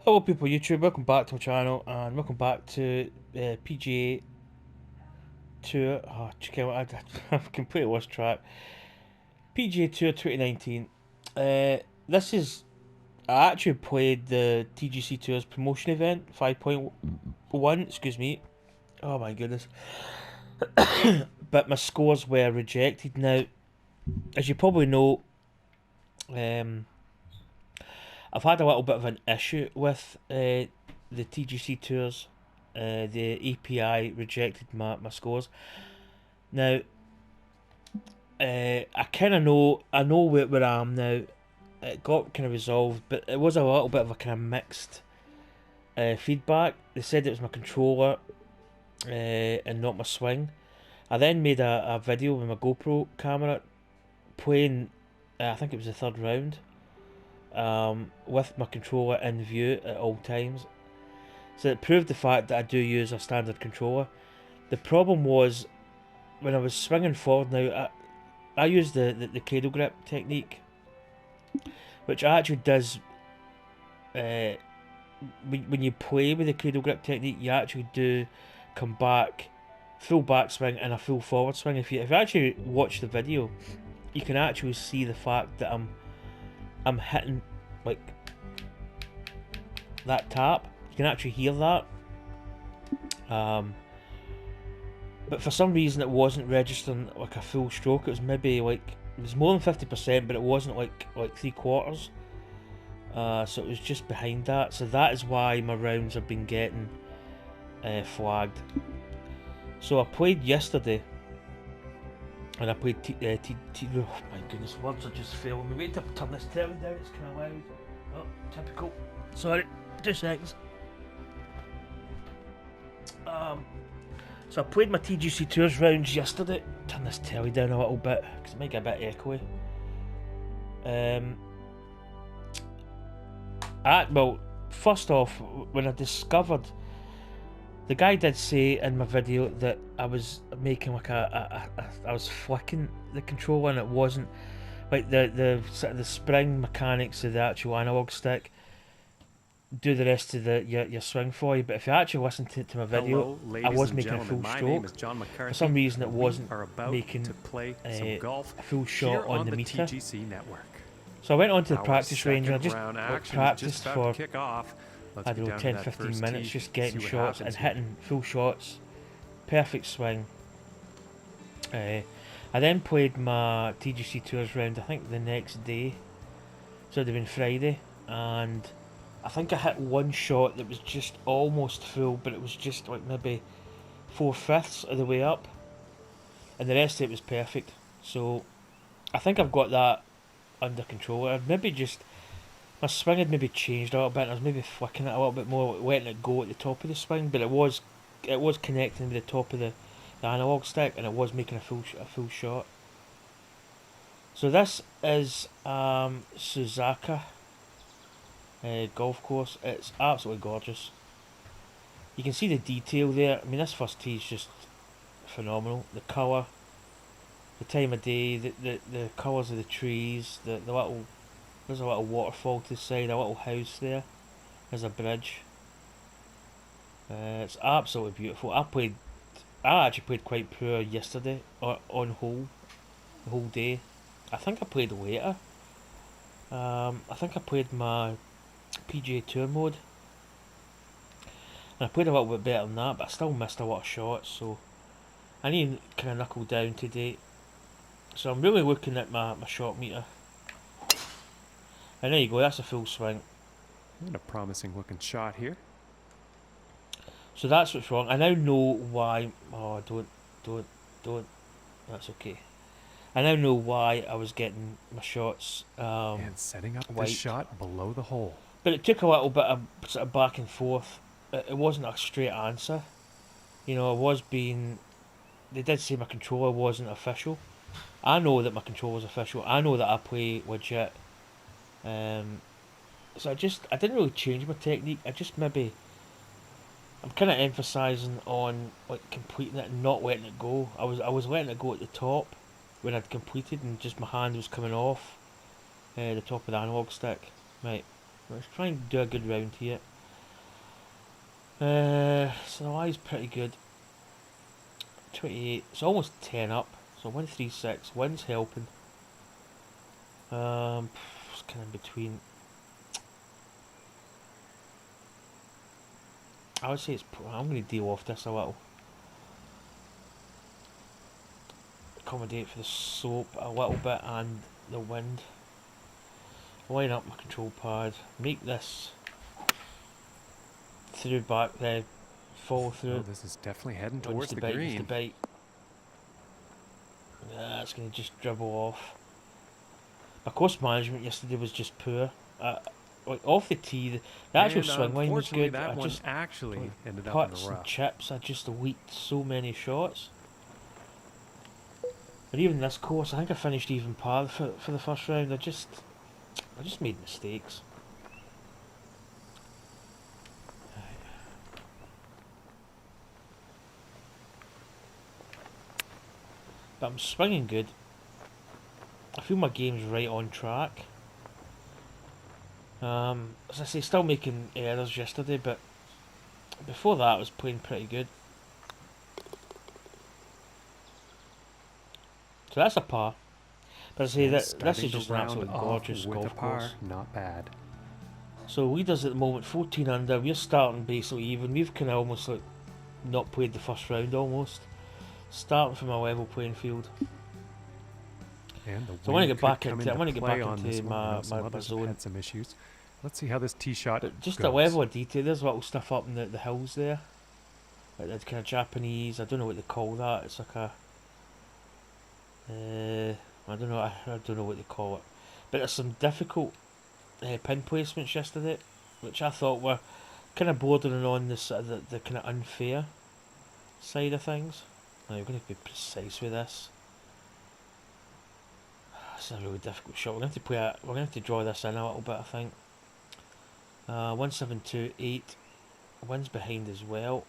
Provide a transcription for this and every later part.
Hello people YouTube, welcome back to my channel and welcome back to PGA Tour. Oh, check out, I've completely lost track. PGA Tour 2019. This is, I actually played the TGC Tour's promotion event 5.1, excuse me. Oh my goodness. But my scores were rejected. Now, as you probably know, um, I've had a little bit of an issue with the TGC Tours. The API rejected my scores. Now, I kind of know, I know where I am now. It got kind of resolved, but it was a little bit of a kind of mixed feedback. They said it was my controller and not my swing. I then made a video with my GoPro camera playing, I think it was the third round, with my controller in view at all times. So it proved the fact that I do use a standard controller. The problem was when I was swinging forward. Now I use the cradle grip technique, which actually does. When you play with the cradle grip technique, you actually do come back, full backswing and a full forward swing. If you actually watch the video, you can actually see the fact that I'm hitting like that tap. You can actually hear that. But for some reason it wasn't registering like a full stroke. It was maybe like, it was more than 50%, but it wasn't like 3/4. So it was just behind that. So that is why my rounds have been getting flagged. So I played yesterday, and I played oh my goodness, words are just failing me. Wait to turn this telly down. It's kind of loud. Oh, typical. Sorry, 2 seconds. So I played my TGC Tours rounds yesterday. Turn this telly down a little bit because it might get a bit echoey. Well, first off, when I discovered, the guy did say in my video that I was making like I was flicking the controller, and it wasn't like the sort of the spring mechanics of the actual analog stick do the rest of your swing for you. But if you actually listen to my video, I was making a full stroke. For some reason, it wasn't making a full shot on the meter. So I went onto the practice range and I just practiced for, I don't know, 10-15 minutes, just getting shots and hitting full shots. Perfect swing. I then played my TGC Tours round, I think the next day. So it would have been Friday, and I think I hit one shot that was just almost full, but it was just like maybe 4/5 of the way up, and the rest of it was perfect. So I think I've got that under control. I'd maybe just, my swing had maybe changed a little bit. I was maybe flicking it a little bit more, letting it go at the top of the swing, but it was connecting with the top of the analog stick, and it was making a full shot. So this is Suzaka golf course. It's absolutely gorgeous. You can see the detail there. I mean, this first tee is just phenomenal. The colour, the time of day, the colours of the trees, the little, there's a little waterfall to the side, a little house there, there's a bridge. It's absolutely beautiful. I actually played quite poor yesterday on hole, the whole day. I think I played later. I think I played my PGA Tour mode, and I played a little bit better than that, but I still missed a lot of shots, so I need to kind of knuckle down today. So I'm really looking at my shot meter, and there you go, that's a full swing. What a promising looking shot here. So that's what's wrong. I now know why. Oh, don't. That's okay. I now know why I was getting my shots And setting up the shot below the hole. But it took a little bit of sort of back and forth. It wasn't a straight answer. You know, they did say my controller wasn't official. I know that my controller was official. I know that I play legit. So I didn't really change my technique. I'm kind of emphasising on like completing it and not letting it go. I was letting it go at the top when I'd completed, and just my hand was coming off the top of the analog stick. Right, let's try and do a good round here. So the lie's pretty good. 28. It's almost 10 up. So 136. Wind's helping. It's kind of in between. I would say it's. I'm going to deal off this a little. Accommodate for the slope a little bit and the wind. Line up my control pad. Make this through back there. Follow through. Oh, this is definitely heading When's towards the the bite? Use the green. bite. Yeah, it's going to just dribble off. My course management yesterday was just poor. Like off the tee, the actual And swing line was unfortunately, good. that I one just actually ended up in putts the and rough. chips. I just leaked so many shots. And even this course, I think I finished even par for the first round. I just made mistakes. But I'm swinging good. I feel my game's right on track. As I say, still making errors yesterday, but before that I was playing pretty good. So that's a par. But I say And that this starting is the just an round absolutely off gorgeous with a golf par, course. not bad. So leaders at the moment, 14 under. We're starting basically even. We've kind of almost like not played the first round almost. Starting from a level playing field. And the So I want to wind get could back come into. I into want to get play back on this into one. I know my some others have zone. had some issues. Let's see how this tee shot But just goes. a level of detail. There's little stuff up in the hills there. Like the kind of Japanese. I don't know what they call that. It's like a. I don't know. I don't know what they call it. But there's some difficult pin placements yesterday, which I thought were kind of bordering on the kind of unfair side of things. Now you're going to be precise with this. It's a really difficult shot. We're going to have to we're going to have to draw this in a little bit, I think. 1728. Wind's behind as well.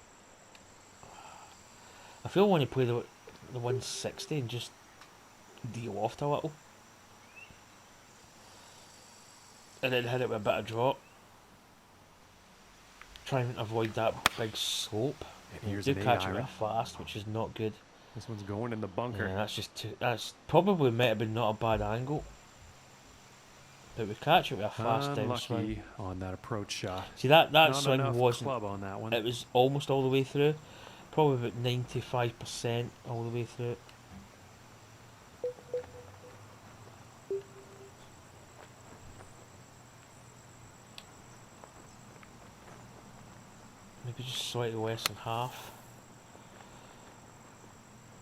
I feel I want to play the 160 and just deal off a little. And then hit it with a bit of drop. Try and avoid that big slope. And here's do an catch it 8-iron. with fast, which is not good. This one's going in the bunker. Yeah, that's just that's probably might have been not a bad angle. But we catch it with a fast downswing. Unlucky on that approach shot. See that Not swing enough wasn't. club on that one. It was almost all the way through. Probably about 95% all the way through. Maybe just slightly less than half.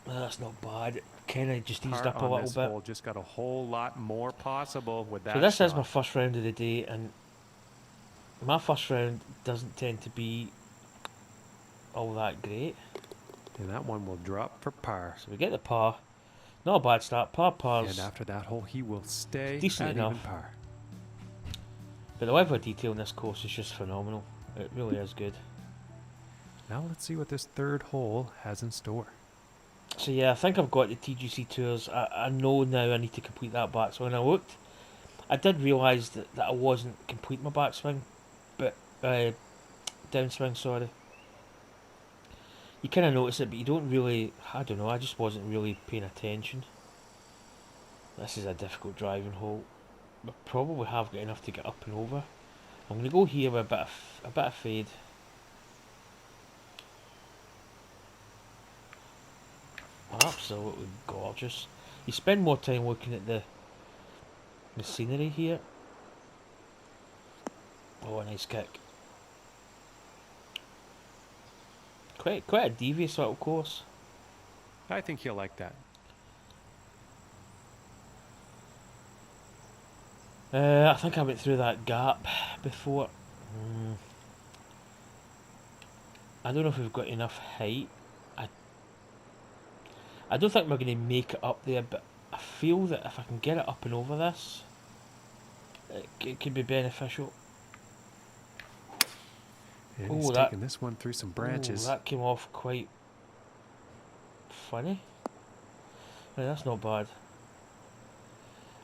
That's not bad. Kinda just eased Par up a on little this bit. hole just got a whole lot more possible with that So this shot. is my first round of the day, and my first round doesn't tend to be all that great. And that one will drop for par. So we get the par. Not a bad start. Par's And after that hole, he will stay decent at enough. even par. But the level of detail in this course is just phenomenal. It really is good. Now let's see what this third hole has in store. So yeah, I think I've got the TGC Tours. I know now I need to complete that backswing. When I looked, I did realise that I wasn't completing my backswing, but downswing, sorry. You kind of notice it, but you don't really. I don't know. I just wasn't really paying attention. This is a difficult driving hole. I probably have got enough to get up and over. I'm going to go here with a bit of fade. Absolutely gorgeous. You spend more time looking at the scenery here. Oh, a nice kick. Quite a devious little course. I think he'll like that. I think I went through that gap before. I don't know if we've got enough height. I don't think we're going to make it up there, but I feel that if I can get it up and over this, it could be beneficial. And Oh, he's that- taking this one through some branches. Ooh, that came off quite funny. No, that's not bad.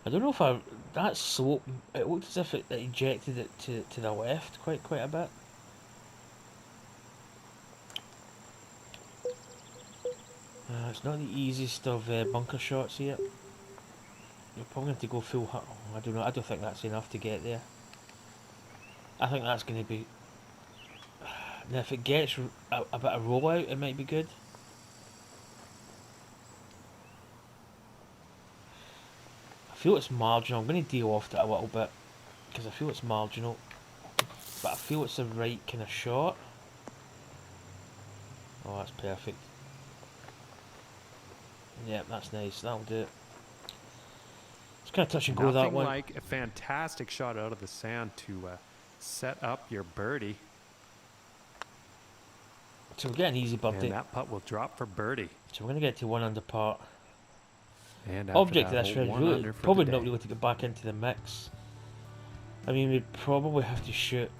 I don't know if that slope, it looked as if it ejected it to the left quite a bit. It's not the easiest of bunker shots here. You're probably going to go full hut. Oh, I don't know. I don't think that's enough to get there. I think that's going to be. Now, if it gets a bit of rollout, it might be good. I feel it's marginal. I'm going to deal off it a little bit because I feel it's marginal, but I feel it's the right kind of shot. Oh, that's perfect. Yeah, that's nice. That'll do it. It's kind of touch and go that one. Nothing like a fantastic shot out of the sand to set up your birdie. So we're getting easy birdie. And that putt will drop for birdie. So we're going to get to 1 under par. And Object of that this hole, round, 1 really, under for probably the not day. really to get back into the mix. I mean, we'd probably have to shoot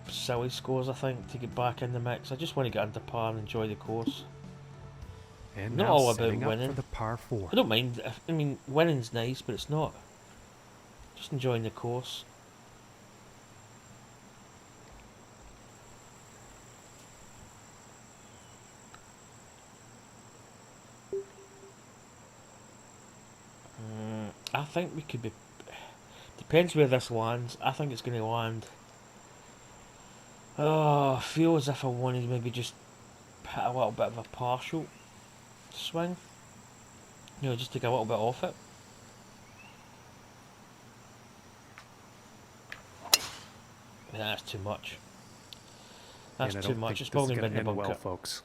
silly scores, I think, to get back in the mix. I just want to get under par and enjoy the course. And Not now all about setting up winning. for the par 4. I don't mind. I mean, winning's nice, but it's not. Just enjoying the course. I think we could be. Depends where this lands. I think it's going to land. Oh, I feel as if I wanted to maybe just put a little bit of a partial swing. You know, just take a little bit off it. Yeah, that's too much. That's too much. It's probably going to be in the bunker. Well, folks.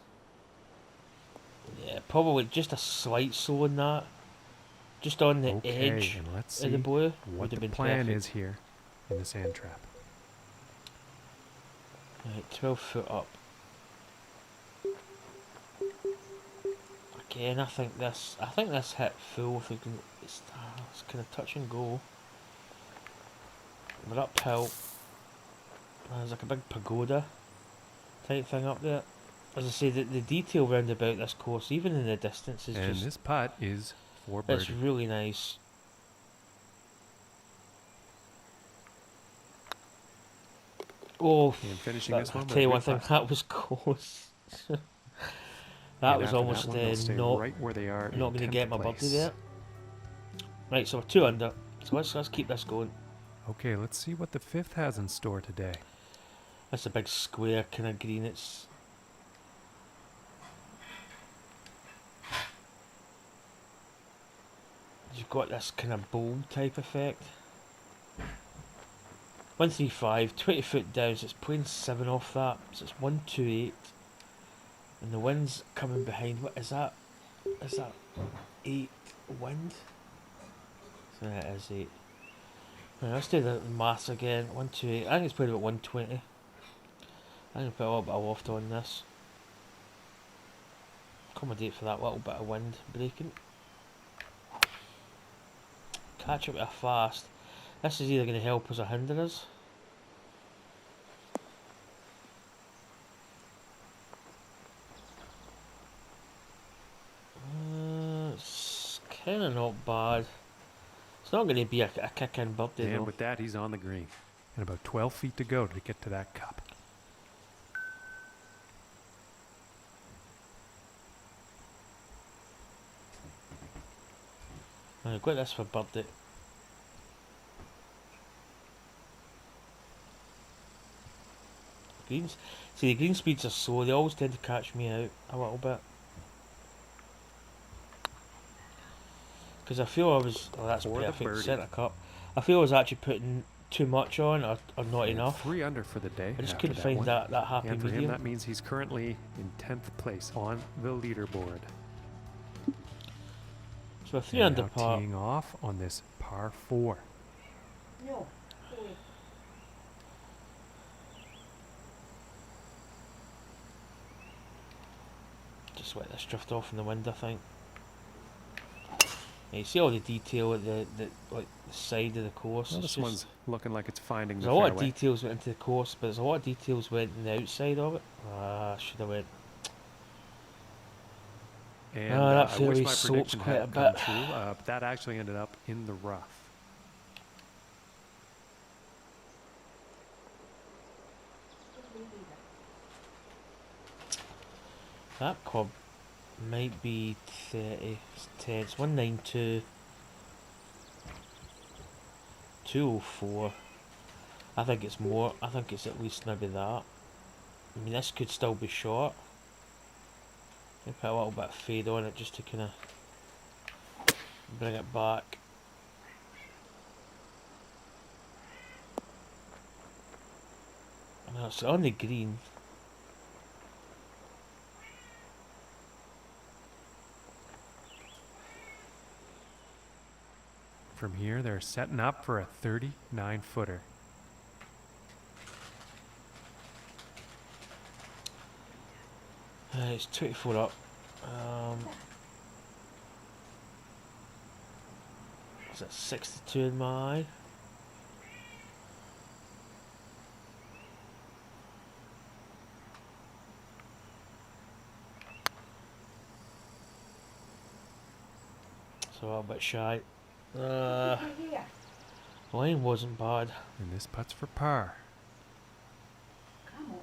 Yeah, probably just a slight slow in that. Just on the edge and let's of the see blue. what Would have the been plan perfect. is here in the sand trap. Right, 12 foot up. Again, I think this hit full. If we can, it's kind of touch and go. We're uphill. There's like a big pagoda type thing up there. As I say, the detail round about this course, even in the distance, is And just. this putt is for It's birdie. really nice. Oh, And finishing this one I'll with tell a you good one thing, putt. that was close. That And was after almost that one, they'll stay not right where they are. going to get my place. birdie there. Right, so we're 2 under. So let's keep this going. Okay, let's see what the 5th has in store today. That's a big square kind of green. It's you've got this kind of bowl type effect. 135, 20 foot down, so it's playing 7 off that, so it's 128. And the wind's coming behind. What is that? Is that 8 wind? So that is 8. Right, let's do the maths again. 128. I think it's playing about 120. I'm going to put a little bit of loft on this. Accommodate for that little bit of wind breaking. Catch up with a fast. This is either going to help us or hinder us. It's kind of not bad. It's not going to be a kick-in birdie And though. with that, he's on the green. And about 12 feet to go to get to that cup. I've got this for birdie. Greens, see the green speeds are slow. They always tend to catch me out a little bit. Because I feel I was, oh that's For the perfect, birdie. centre cup. I feel I was actually putting too much on or not And enough. 3 under for the day. I just after couldn't find one. that happy And for him, medium. that means he's currently in 10th place on the leaderboard. So 3 And under now par. teeing off on this par 4. No. Just let this drift off in the wind, I think. Yeah, you see all the detail at the like the side of the course. Well, It's this one's looking like it's finding there's the a lot of fairway. details went into the course, but there's a lot of details went in the outside of it. Ah, should have went. And that I wish fairway my slopes prediction quite had a come bit. true. But that actually ended up in the rough. That club Might be 30. It's 10. It's 192. 204. I think it's more. I think it's at least maybe that. I mean, this could still be short. Maybe put a little bit of fade on it just to kind of bring it back. No, it's on the green. From here, they're setting up for a 39-footer. It's 24 up. Is that 62 in my eye? So a bit shy. Line wasn't bad. And this putt's for par. Come on.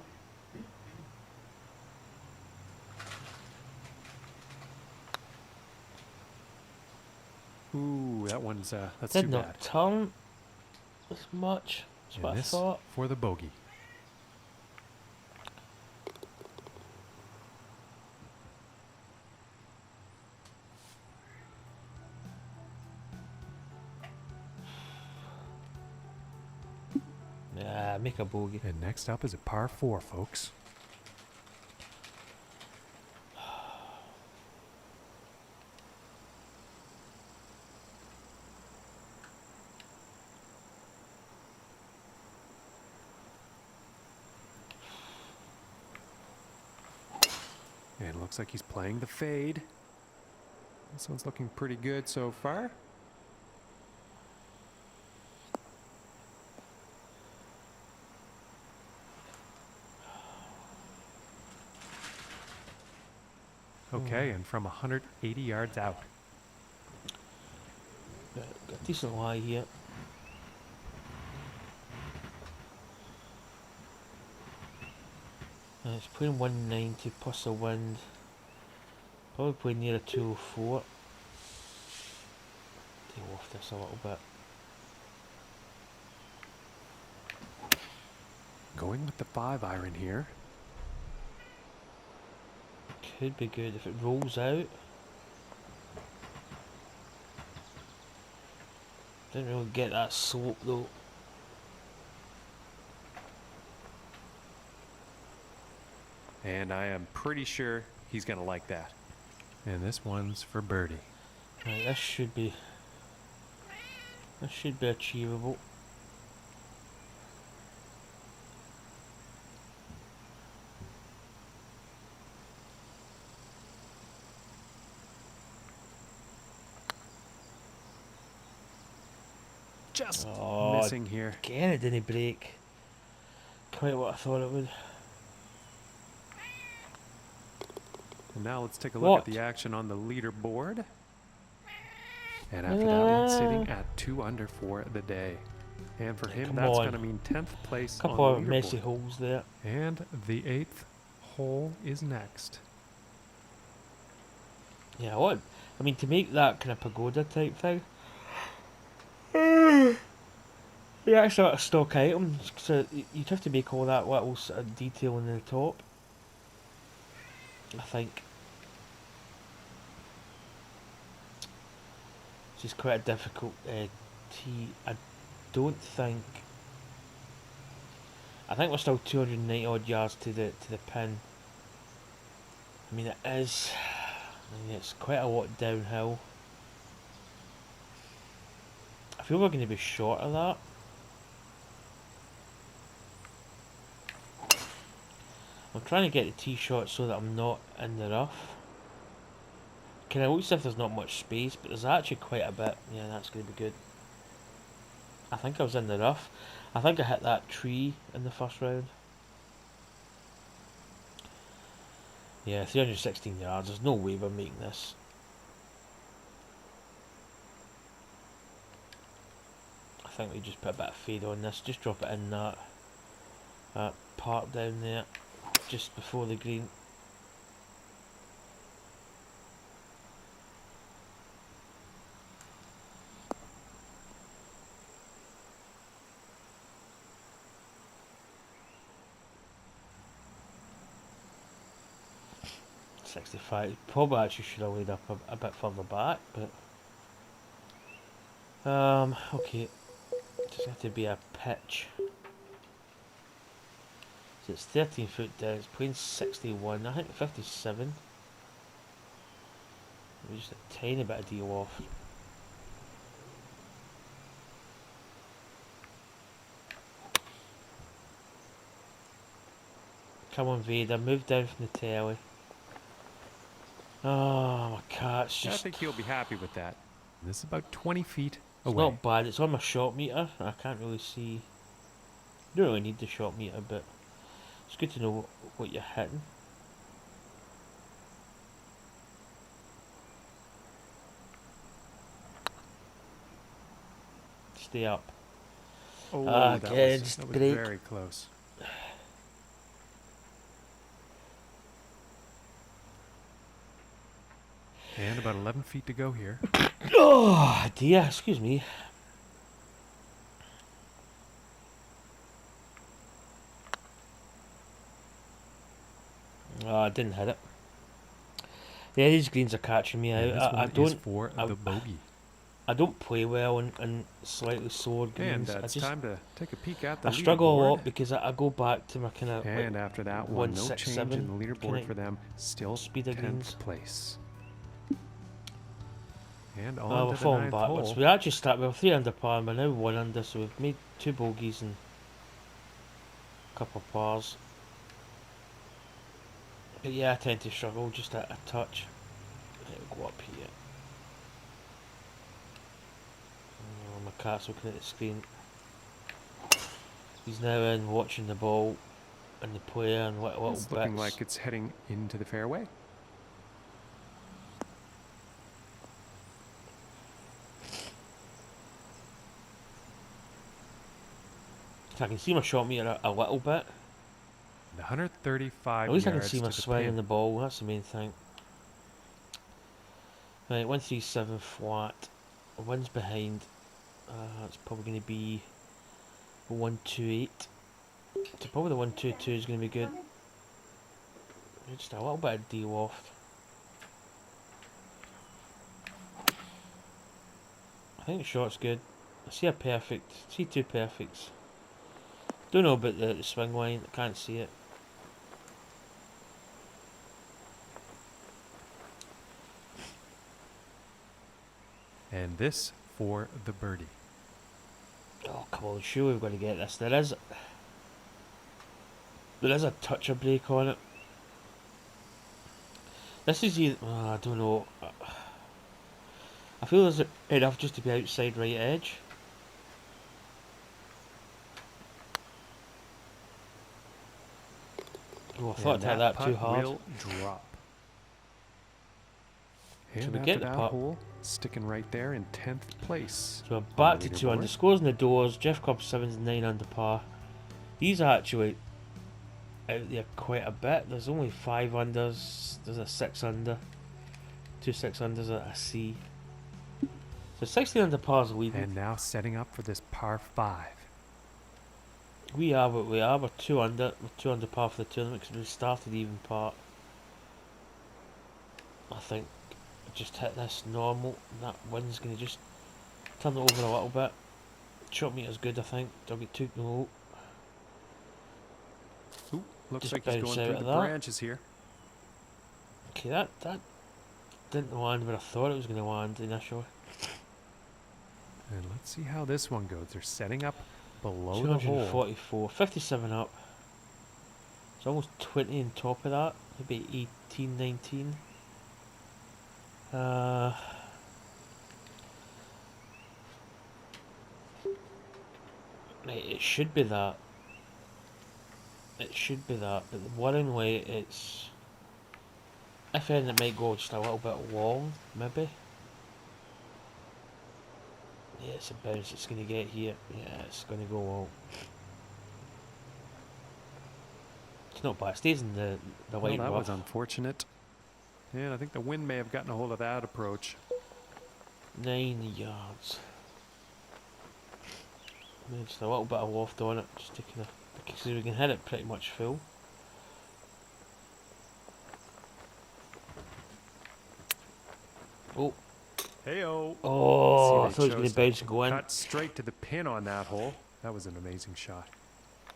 Ooh, that one's that's Did too not bad. turn as much. That's And what I this thought. for the bogey. Yeah, make a bogey. And next up is a par 4, folks. And it looks like he's playing the fade. This one's looking pretty good so far. Okay, and from 180 yards out. Got a decent lie here. It's playing 190 plus the wind. Probably playing near a 204. Deal off this a little bit. Going with the 5-iron here. Could be good if it rolls out. Didn't really get that slope though. And I am pretty sure he's going to like that. And this one's for birdie. Right, this should be achievable. Just Oh, missing here. again it didn't break. Quite what I thought it would. And now let's take a look at the action on the leaderboard. And after that one, sitting at 2 under for the day. And for him, Come that's on. going to mean 10th place on Couple the of messy leaderboard. holes there. And the 8th hole is next. Yeah, what? I mean, to make that kind of pagoda type thing, you actually got a stock item, so you'd have to make all that little sort of detail in the top. I think. Which is quite a difficult tee. I don't think. I think we're still 290 odd yards to the pin. I mean, it is. I mean, it's quite a lot downhill. I feel we're going to be short of that. I'm trying to get the tee shot so that I'm not in the rough. Kind of looks as if there's not much space, but there's actually quite a bit. Yeah, that's going to be good. I think I was in the rough. I think I hit that tree in the first round. Yeah, 316 yards. There's no way we're making this. I think we just put a bit of fade on this. Just drop it in that part down there, just before the green. 65. Probably actually should have laid up a bit further back, but okay. Just have to be a pitch. So it's 13 foot down. It's playing 61. I think 57. Maybe just a tiny bit of deal off. Come on, Vader, move down from the telly. Oh, my cat's Yeah, I just... think he'll be happy with that. This is about 20 feet It's away. not bad, it's on my shot meter. I can't really see... You don't really need the shot meter, but it's good to know what you're hitting. Stay up. Oh, that was break. very close. And about 11 feet to go here. Oh dear, excuse me. Oh, I didn't hit it. Yeah, these greens are catching me And out. this one is for the bogey. I don't play well in slightly slower greens. And it's time to take a peek at the I struggle a leaderboard. lot because I go back to my kind of And after that one, no change in the leaderboard for them. Still speed of 10th greens. place. And on We're to the falling ninth backwards. hole. We actually started, we were 3 under par and we're now 1 under, so we've made 2 bogeys and a couple of pars. But yeah, I tend to struggle just a touch. It'll go up here. Oh, my cat's looking at the screen. He's now in watching the ball and the player and what little It's bits. looking like it's heading into the fairway. I can see my shot meter a little bit. 135 At least I can yards see my to the swing in pin. the ball, that's the main thing. Right, 137 flat. Wind's behind. It's probably going to be 128. So probably the 122 is going to be good. Just a little bit of de-loft. I think the shot's good. I see a perfect. See 2 perfects. Don't know about the swing line. I can't see it. And this for the birdie. Oh, come on, sure we've got to get this. There is a touch of break on it. This is either, I don't know. I feel there's enough just to be outside right edge. Oh, I thought I hit that too hard. Will drop. Should And we after get the that putt? hole, sticking right there in 10th place. So we're on back the to 2 under. leaderboard. Scores in the doors. Jeff Cobb 7's 9 under par. He's actually out there quite a bit. There's only 5 unders. There's a 6 under. 2 6 unders that I see. So 16 under par's leading. And now setting up for this par 5. We are what we are. We're 2 under. We're 2 under par for the tournament because we started even par. I think just hit this normal. That wind's going to just turn it over a little bit. Shot meter's good, I think. Don't get too low. Ooh, looks Just like he's bounce going out through of the that. branches here. Okay, that didn't land where I thought it was going to land initially. And let's see how this one goes. They're setting up below the hole. 244, 57 up. It's almost 20 on top of that. Maybe 18, 19. Right, it should be that. It should be that, but worryingly it's... If anything, it might go just a little bit long, maybe. Yeah, it's a bounce it's going to get here. Yeah, it's going to go long. It's not bad. It stays in the Well, light that rough. was unfortunate. And I think the wind may have gotten a hold of that approach. 9 yards. Just a little bit of loft on it, just taking a... Because we can hit it pretty much full. Oh. Hey-oh. Oh, I See, thought they it was going chose to to bounce and go in. cut straight to the pin on that hole. That was an amazing shot.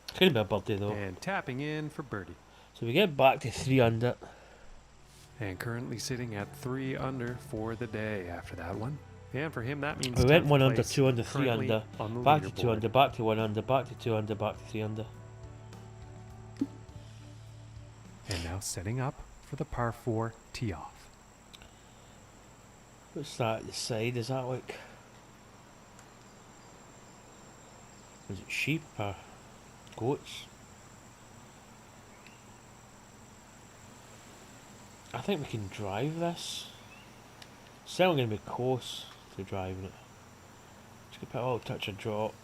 It's going to be a birdie though. And tapping in for birdie. So we get back to 3 under. And currently sitting at 3 under for the day after that one. And for him, that means We went 10th 1 under, place, 2 under, 3 currently under. on the Back to 2 leaderboard. under, back to 1 under, back to 2 under, back to 3 under. And now setting up for the par 4 tee off. What's that at the side? Does that look... Is it sheep or goats? I think we can drive this. It's certainly going to be close to driving it. Just going to put a little touch of drop.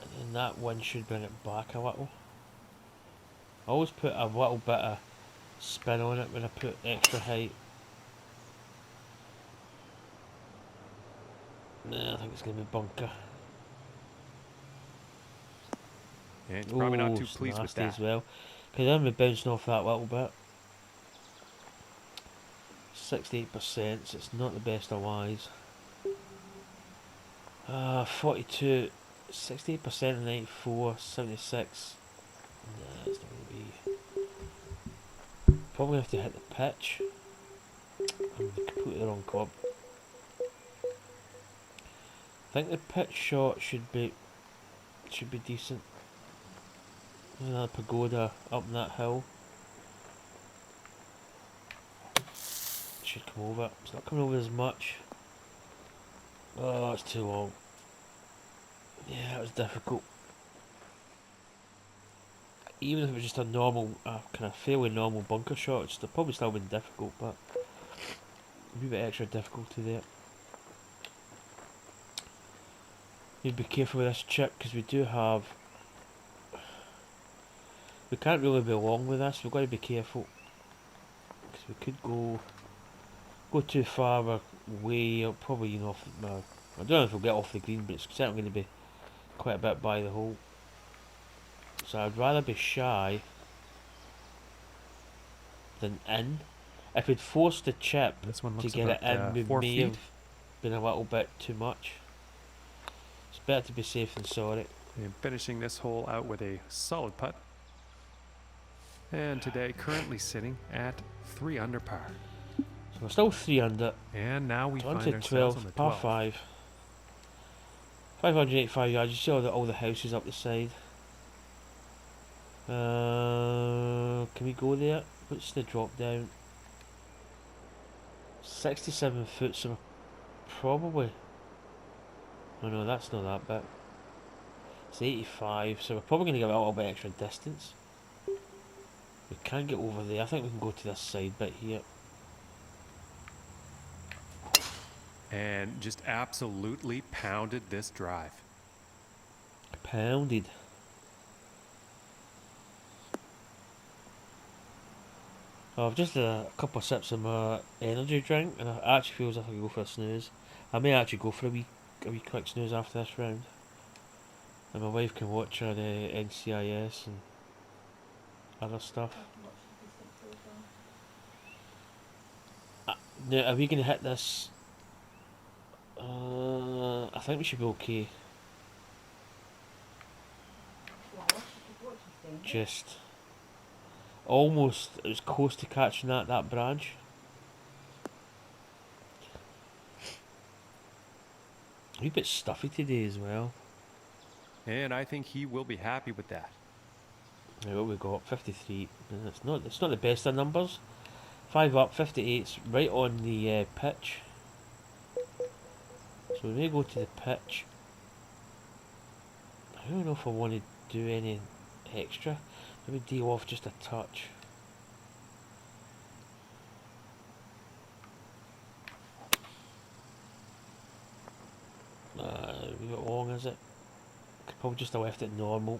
And then that wind should bring it back a little. I always put a little bit of spin on it when I put extra height. Nah, I think it's going to be bunker. And he's probably not too it's pleased with nasty that. as well. Because I'm bouncing off that little bit. 68%, so it's not the best of wise. 42, 68% and 94, 76. Nah, it's not going to be. Probably have to hit the pitch. I'm completely the wrong club. I think the pitch shot should be decent. There's another pagoda up that hill. Should come over. It's not coming over as much. Oh, it's too long. Yeah, it was difficult. Even if it was just a normal, kind of fairly normal bunker shot, it's probably still been difficult, but a wee bit extra difficulty there. Need to be careful with this chip because we do have. We can't really be long with this. We've got to be careful because we could go too far. We're way up, probably off. I don't know if we'll get off the green, but it's certainly going to be quite a bit by the hole. So I'd rather be shy than in. If we'd forced the chip This one to looks get it about, in, we 4 may feet. have been a little bit too much. It's better to be safe than sorry. And finishing this hole out with a solid putt. And today currently sitting at 3 under par. So we're still 3 under. And now we On find to ourselves on the 12, par 12th. 5. 585 yards. You see all the houses up the side. Can we go there? What's the drop down? 67 foot, so probably. Oh no, that's not that bit. It's 85, so we're probably going to give it a little bit extra distance. We can get over there. I think we can go to this side bit here. And just absolutely pounded this drive. Pounded. Oh, I've just had a couple of sips of my energy drink, and I actually feel as if I could go for a snooze. I may actually go for a wee quick snooze after this round. And my wife can watch her NCIS and other stuff. Now, are we going to hit this? I think we should be okay. Just almost, it was close to catching that branch. A wee bit stuffy today as well. And I think he will be happy with that. Now what we got? 53. It's not the best of numbers. 5 up, 58's right on the pitch. So we may go to the pitch. I don't know if I want to do any extra. Maybe deal off just a touch. A wee bit long, is it? Could probably just have left it normal.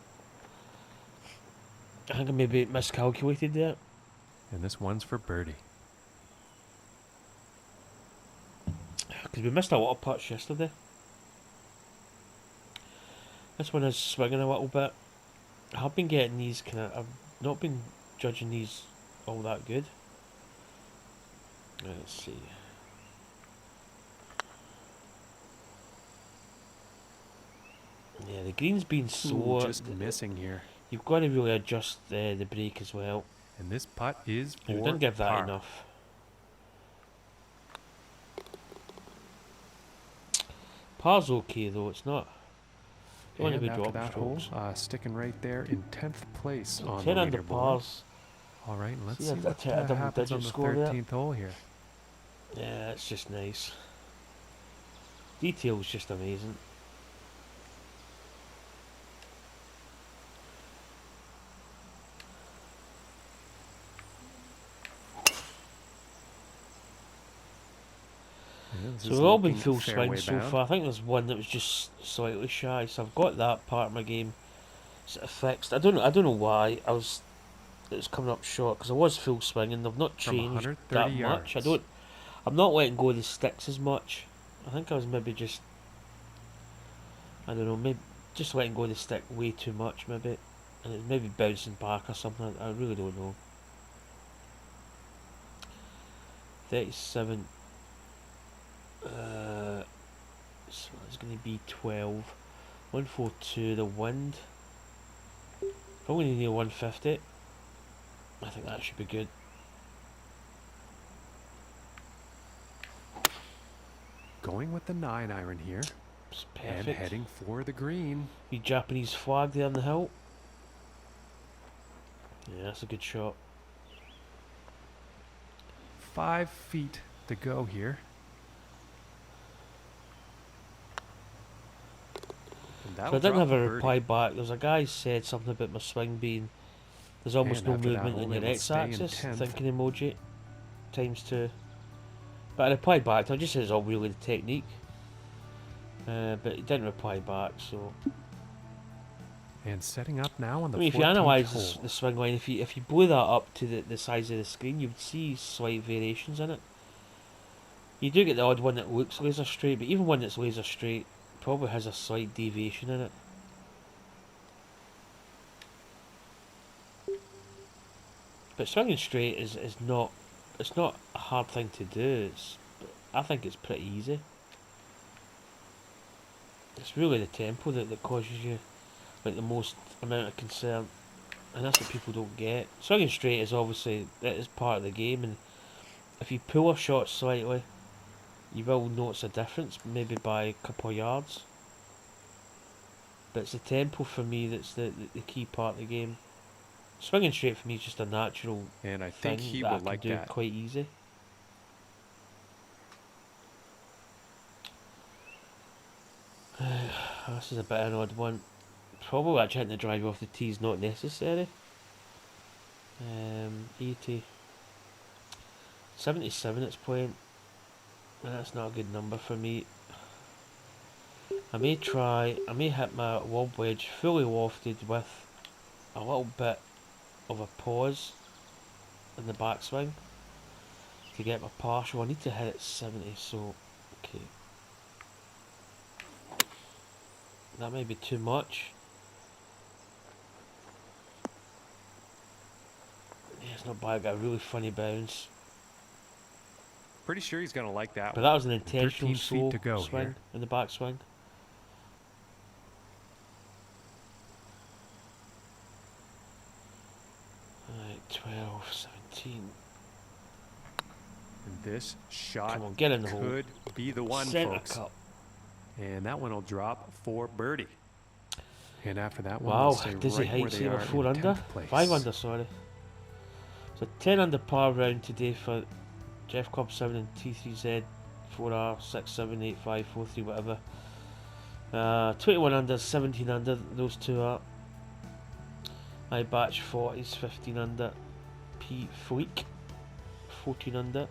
I think I maybe miscalculated there. And this one's for birdie. Because we missed a lot of putts yesterday. This one is swinging a little bit. I have been getting these I've not been judging these all that good. Let's see. Yeah, the green's been Ooh, slow. just missing here. You've got to really adjust the brake as well. And this putt is We for didn't give that par. enough. Par's okay though, it's not. Don't want to And be after dropping that hole, strokes. sticking right there in 10th place So on 10 the under leaderboard. pars. All right, let's See, see what a double happens digit on the score there. 13th hole here. Yeah, it's just nice. Detail's just amazing. Yeah, So we've all been full swing so far. I think there's one that was just slightly shy, so I've got that part of my game sort of fixed. I don't know why it was coming up short, because I was full swing and they've not From changed 130 that much. yards. I'm not letting go of the sticks as much. I think I was maybe just, I don't know, maybe just letting go of the stick way too much maybe, and it's maybe bouncing back or something. I really don't know. 37. So it's going to be 12. 142. The wind. Probably near 150. I think that should be good. Going with the 9-iron here. It's perfect. And heading for the green. The Japanese flag there on the hill. Yeah, that's a good shot. 5 feet to go here. So I didn't have a reply back. There was a guy said something about my swing being, there's almost no movement in your x-axis, thinking emoji, ×2. But I replied back, I just said it's all really the technique. But he didn't reply back, so. And setting up now on the 14th if you analyse hole. the swing line, if you blew that up to the size of the screen, you'd see slight variations in it. You do get the odd one that looks laser straight, but even one that's laser straight probably has a slight deviation in it. But swinging straight is not, it's not a hard thing to do. I think it's pretty easy. It's really the tempo that causes you like the most amount of concern, and that's what people don't get. Swinging straight is obviously, it is part of the game, and if you pull a shot slightly, you will notice a difference, maybe by a couple of yards. But it's the tempo for me that's the key part of the game. Swinging straight for me is just a natural and I think thing he that will I can like do that. quite easy. This is a bit of an odd one. Probably actually hitting the drive off the tee is not necessary. 80. 77 it's playing. And that's not a good number for me. I may hit my lob wedge fully wafted with a little bit of a pause in the backswing to get my partial. I need to hit it 70, so okay. That may be too much. Yeah, it's not bad, got a really funny bounce. Pretty sure he's going to like that But one. that was an intentional 13 slow feet to go swing here. in the backswing. Alright, 12, 17. And this shot Come on, get in the hole. could be the one, Centre folks. cut. And that one will drop for birdie. And after that one, Wow, they'll stay dizzy right where heights they here are with 4 in under. 10th place. 5 under, sorry. So 10 under par round today for Jeff Club 7 and T3Z 4R 6, 7, 8, 5, 4, 3, whatever. 21 under, 17 under, those two are. My batch 40s, 15 under. P Fleek 14 under.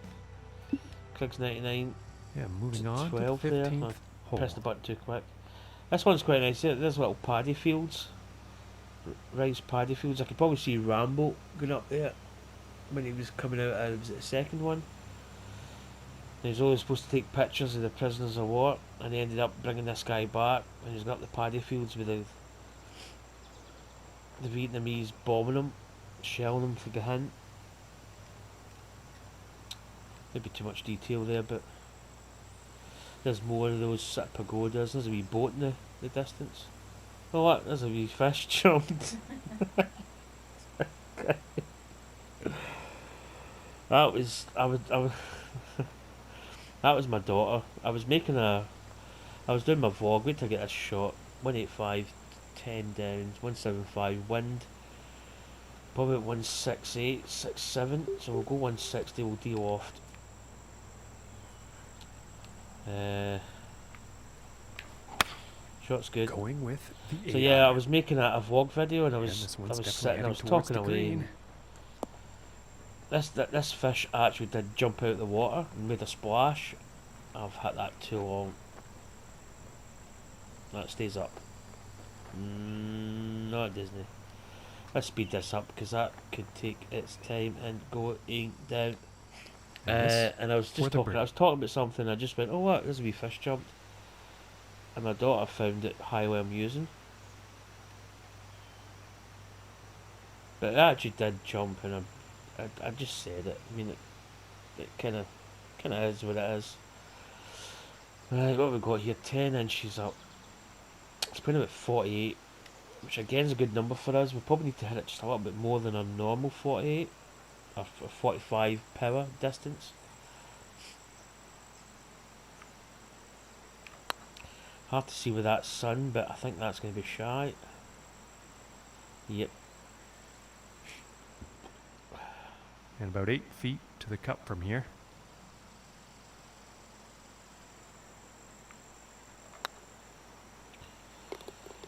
Clicks 99. Yeah, moving on to 12 the there. 15th hole. Pressed the button too quick. This one's quite nice. There's little paddy fields. Rice paddy fields. I could probably see Rambo going up there when he was coming out of the second one. He was always supposed to take pictures of the prisoners of war, and he ended up bringing this guy back, and he's got up the paddy fields with the Vietnamese bombing him, shelling him for the hint. Maybe too much detail there, but there's more of those sort of pagodas. There's a wee boat in the distance. Oh, what? There's a wee fish jumped. That was that was my daughter. I was doing my vlog. Wait till I get this shot. 185, 10 downs, 175 wind. Probably at 168, 67. So we'll go 160. We'll de-loft. Shot's good. Going with the So yeah, I 8-iron. was making a vlog video, and I And was this one's definitely sitting, I heading was towards talking the away. green. This fish actually did jump out of the water and made a splash. I've had that too long. That stays up. No, it doesn't. Let's speed this up because that could take its time and going down. And I was just talking. I was talking about something. I just went, "Oh, what? There's a wee fish jumped," and my daughter found it highly amusing. But it actually did jump, and I just said it. I mean, it kind of is what it is. Right, what have we got here? 10 inches up. It's been about 48, which again is a good number for us. We probably need to hit it just a little bit more than our normal 48, or 45 power distance. Hard to see with that sun, but I think that's going to be shy. Yep. And about 8 feet to the cup from here.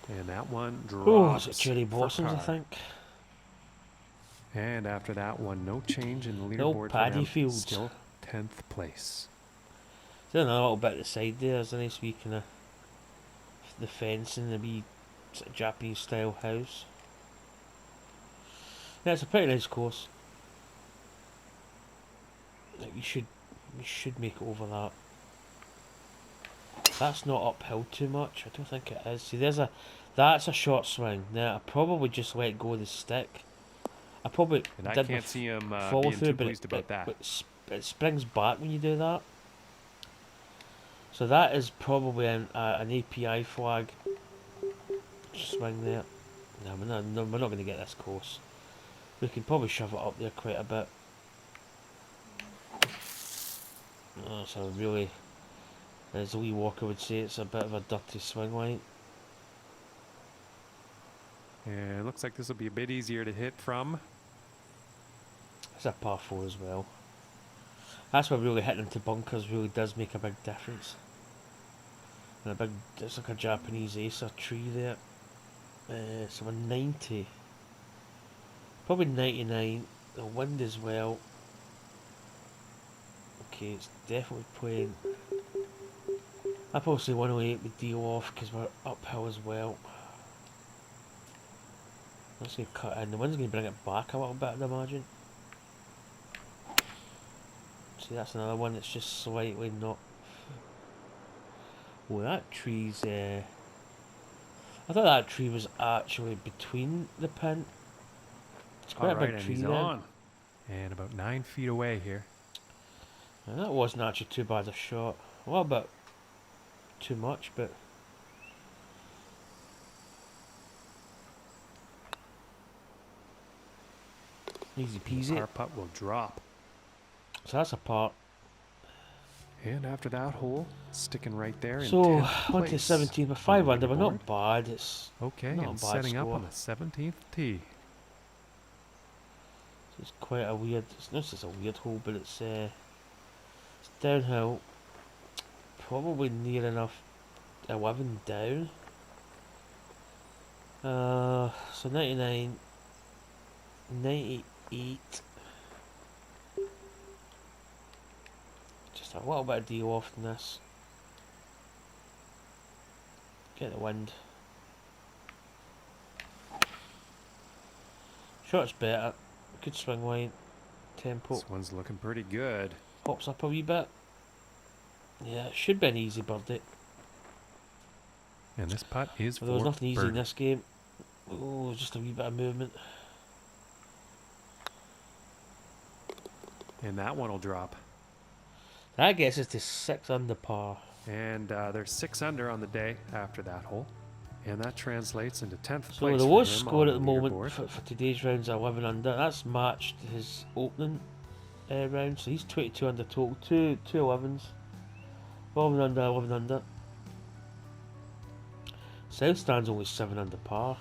And that one drops. Oh, is it cherry blossoms, I think? And after that one, no change in the The old leaderboard for paddy them. fields. Still 10th place. There's another little bit at the side there. There's a nice wee kind of the fencing, the wee sort of Japanese style house. Yeah, it's a pretty nice course. Like we should make it over that. That's not uphill too much. I don't think it is. See, that's a short swing. Now I probably just let go of the stick. I probably And I did can't see him follow being through, too but pleased about that. it springs back when you do that. So that is probably an API flag swing there. No, we're not going to get this course. We can probably shove it up there quite a bit. Oh, it's a really, as Lee Walker would say, it's a bit of a dirty swing line. And it looks like this will be a bit easier to hit from. It's a par 4 as well. That's where really hitting into bunkers really does make a big difference. And there's like a Japanese acer tree there. So a 90. Probably 99. The wind as well. Okay, it's definitely playing. I probably say 108 with deal off because we're uphill as well. That's going to cut in. The wind's going to bring it back a little bit, I'd imagine. See, that's another one that's just slightly not. Oh, that tree's. I thought that tree was actually between the pin. It's quite a big tree there. On. And about 9 feet away here. And that wasn't actually too bad a shot. A little bit too much, but. Easy peasy. Our putt will drop. So that's a part. And after that hole, sticking right there in So 10th on to place 17 with on 5 the under, but not leaderboard. bad. It's Okay, not a and bad setting up score. on the 17th tee. So it's quite a weird. It's not just a weird hole, but it's downhill. Probably near enough 11 down. So 99, 98. Just a little bit of deal off in this. Get the wind. Shot's better. Good swing line. Tempo. This one's looking pretty good. Hops up a wee bit. Yeah, it should be an easy birdie. And this putt is Well, there was for nothing easy in birdie. this game. Oh, just a wee bit of movement. And that one will drop. That gets us to 6 under par. And there's 6 under on the day after that hole. And that translates into 10th So place the for lowest him score on at the the moment leaderboard. for today's round's 11 under. That's matched his opening round, so he's 22 under total. Two 11s. 11 under, 11 under. South stands only 7 under par.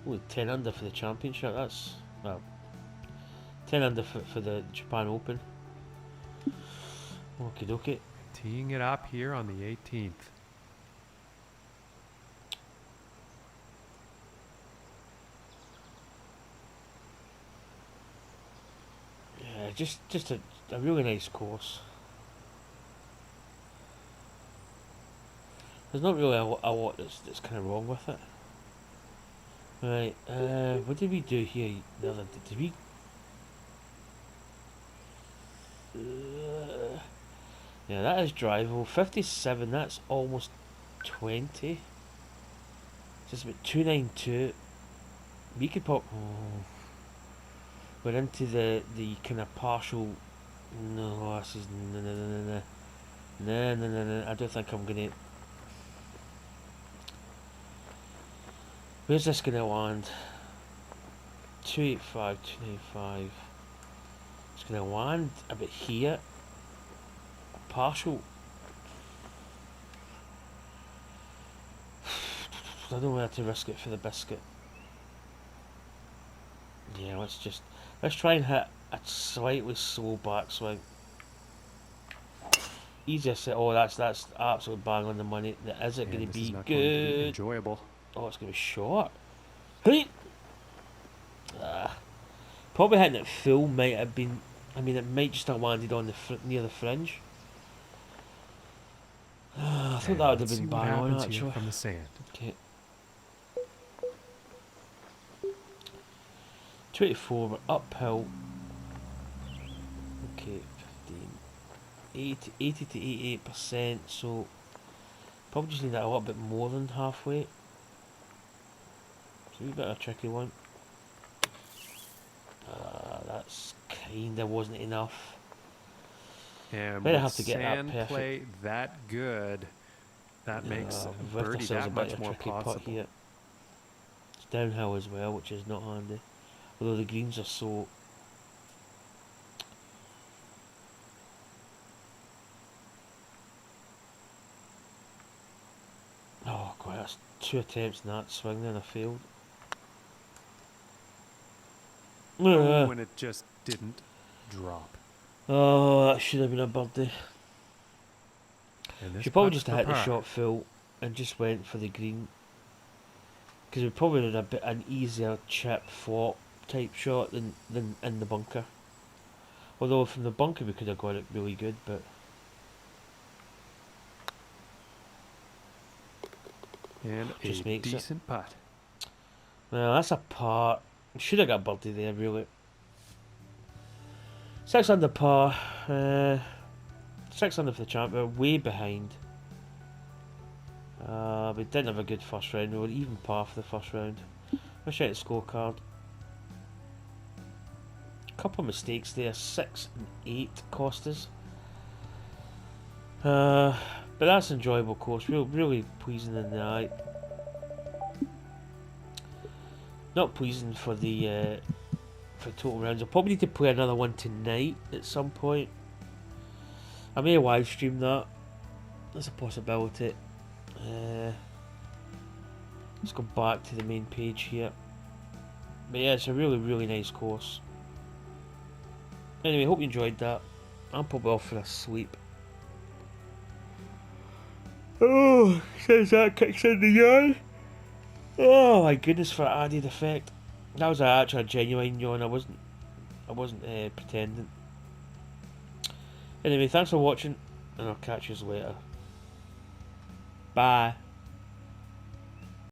Only 10 under for the championship. That's, well, 10 under for the Japan Open. Okie dokie. Teeing it up here on the 18th. Yeah, just a really nice course. There's not really a lot that's kind of wrong with it. Right, what did we do here the other day? Did we... yeah, that is drivable. 57, that's almost 20. Just about 292. We could pop... Oh. We're into the kind of partial... No, this is... No. I don't think I'm going to... Where's this going to land? 285, 295. It's going to land about here. A partial. I don't know whether to risk it for the biscuit. Yeah, let's try and hit a slightly slow backswing. Easier set. Oh, that's absolutely bang on the money. Is it going to be good? Going to be enjoyable. Oh, it's going to be short. Hey! Probably hitting it full might have been... I mean, it might just have landed on the near the fringe. I thought that would have been bang on, actually. From the sand. Okay. 24, we're uphill. Okay, 15. 80 to 88%, so... Probably just need that a little bit more than halfway. It's a wee bit of a tricky one. That's kinda wasn't enough. And Better with have to get that sand perfect. play that good, that makes birdie that much more possible. Here. It's downhill as well, which is not handy. Although the greens are so... Oh god, that's 2 attempts in that swing, then I failed. When it just didn't drop. Oh, that should have been a birdie. And this Should probably putt's just have hit for the par. shot full and just went for the green. Because we probably had an easier chip flop type shot than in the bunker. Although from the bunker we could have got it really good, but... And just a makes decent putt. Well, that's a par. Should have got birdie there, really. 6 under par. 6 under for the champ. We're way behind. We didn't have a good first round. We were even par for the first round. Let's check the scorecard. A couple of mistakes there. 6 and 8 cost us. But that's an enjoyable course. Really pleasing in the eye. Not pleasing for the total rounds. I'll probably need to play another one tonight at some point. I may live stream that. That's a possibility. Let's go back to the main page here. But yeah, it's a really nice course. Anyway, hope you enjoyed that. I'm probably off for a sleep. Oh, says that kicks in the yawn. Oh my goodness, for added effect. That was actually a genuine yawn. I wasn't pretending. Anyway, thanks for watching, and I'll catch you later. Bye.